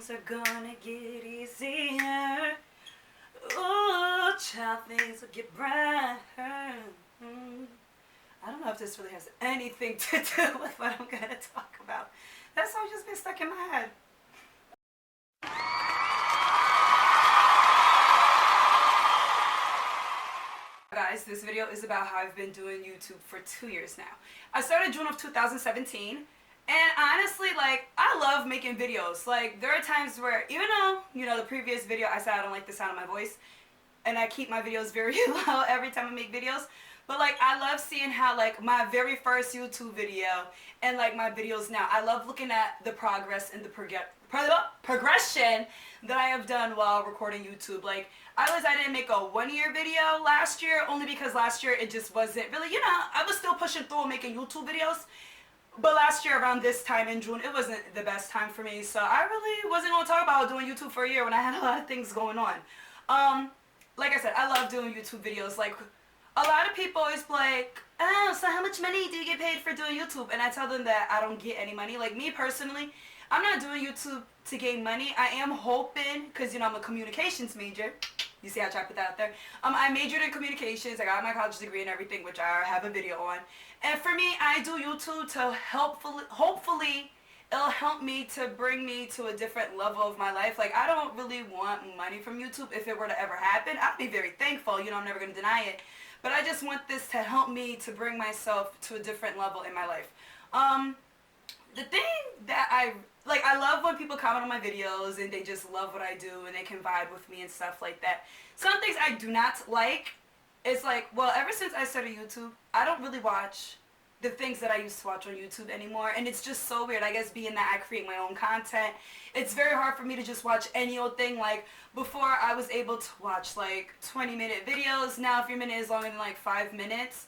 things are gonna get easier. Ooh, child, things will get brighter. I don't know if this really has anything to do with what I'm gonna talk about. That song's just been stuck in my head. Guys, this video is about how I've been doing YouTube for 2 years now. I started June of 2017, and honestly, like, I love making videos. Like, there are times where, even though, you know, the previous video I said I don't like the sound of my voice, and I keep my videos very low every time I make videos, but like, I love seeing how, like, my very first YouTube video and like my videos now, I love looking at the progress and the progression that I have done while recording YouTube. Like, I didn't make a 1-year video last year, only because last year it just wasn't really, you know, I was still pushing through making YouTube videos. But last year around this time in June, it wasn't the best time for me. So I really wasn't going to talk about doing YouTube for a year when I had a lot of things going on. Like I said, I love doing YouTube videos. Like, a lot of people always be like, oh, so how much money do you get paid for doing YouTube? And I tell them that I don't get any money. Like, me personally, I'm not doing YouTube to gain money. I am hoping, because, you know, I'm a communications major. You see how I tried to put that out there? I majored in communications. I got my college degree and everything, which I have a video on. And for me, I do YouTube to hopefully, it'll help me to bring me to a different level of my life. Like, I don't really want money from YouTube. If it were to ever happen, I'd be very thankful. You know, I'm never going to deny it. But I just want this to help me to bring myself to a different level in my life. The thing that I love when people comment on my videos and they just love what I do and they can vibe with me and stuff like that. Some things I do not like is like, well, ever since I started YouTube, I don't really watch the things that I used to watch on YouTube anymore, and it's just so weird. I guess being that I create my own content, it's very hard for me to just watch any old thing. Like, before I was able to watch like 20-minute videos. Now if your minute is longer than like 5 minutes,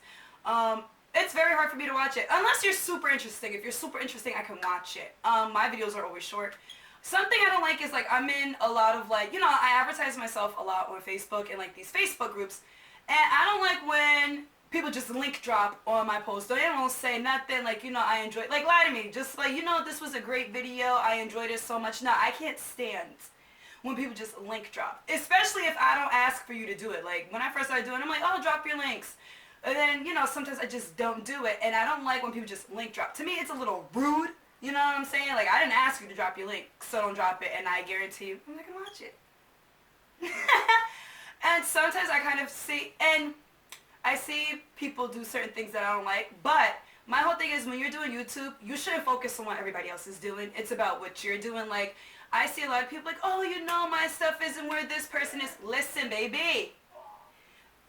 it's very hard for me to watch it unless you're super interesting. If you're super interesting, I can watch it. My videos are always short. Something I don't like is, like, I'm in a lot of, like, you know, I advertise myself a lot on Facebook and like these Facebook groups, and I don't like when people just link drop on my post. They don't say nothing like, you know, I enjoy, like, lie to me. Just like, you know, this was a great video, I enjoyed it so much. No, I can't stand when people just link drop, especially if I don't ask for you to do it. Like, when I first started doing it, I'm like, oh, drop your links. And then, you know, sometimes I just don't do it, and I don't like when people just link drop. To me, it's a little rude, you know what I'm saying? Like, I didn't ask you to drop your link, so don't drop it, and I guarantee you, I'm not going to watch it. And sometimes I kind of see, and I see people do certain things that I don't like, but my whole thing is, when you're doing YouTube, you shouldn't focus on what everybody else is doing. It's about what you're doing. Like, I see a lot of people like, oh, you know, my stuff isn't where this person is. Listen, baby.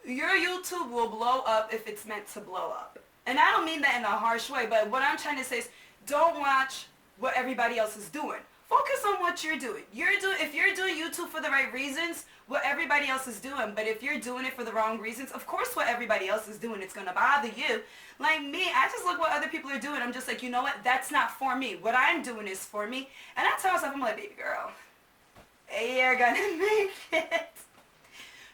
Your YouTube will blow up if it's meant to blow up. And I don't mean that in a harsh way, but what I'm trying to say is, don't watch what everybody else is doing. Focus on what you're doing. If you're doing YouTube for the right reasons, what everybody else is doing. But if you're doing it for the wrong reasons, of course what everybody else is doing, it's going to bother you. Like me, I just look what other people are doing. I'm just like, you know what? That's not for me. What I'm doing is for me. And I tell myself, I'm like, baby girl, you're going to make it.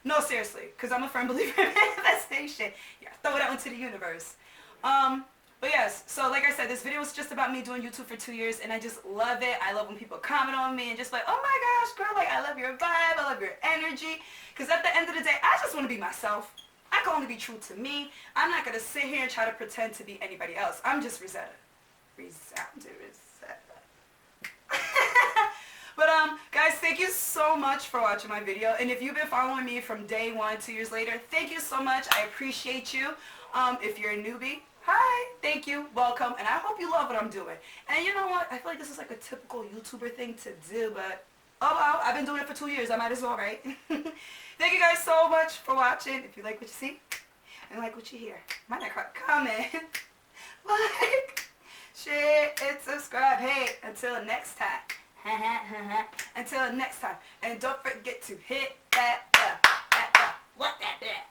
No, seriously, because I'm a firm believer in manifestation. Yeah, throw it out into the universe. But yes, so like I said, this video was just about me doing YouTube for 2 years, and I just love it. I love when people comment on me and just like, oh my gosh, girl, like, I love your vibe, I love your energy. Because at the end of the day, I just want to be myself. I can only be true to me. I'm not going to sit here and try to pretend to be anybody else. I'm just Rosetta. Resounding Rosetta. But guys, thank you so much for watching my video. And if you've been following me from day one, 2 years later, thank you so much. I appreciate you. If you're a newbie, hi, thank you, welcome, and I hope you love what I'm doing. And you know what? I feel like this is like a typical YouTuber thing to do, but oh well, I've been doing it for 2 years. I might as well, right? Thank you guys so much for watching. If you like what you see and like what you hear, might not comment, like, share, and subscribe. Hey, until next time. Until next time, and don't forget to hit that bell, what that bell,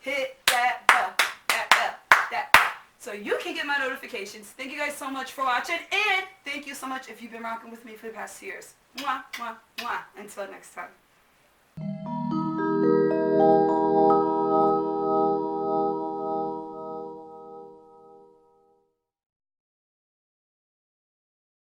hit that bell, that bell, so you can get my notifications. Thank you guys so much for watching, and thank you so much if you've been rocking with me for the past 2 years. Mwah, mwah, mwah. Until next time.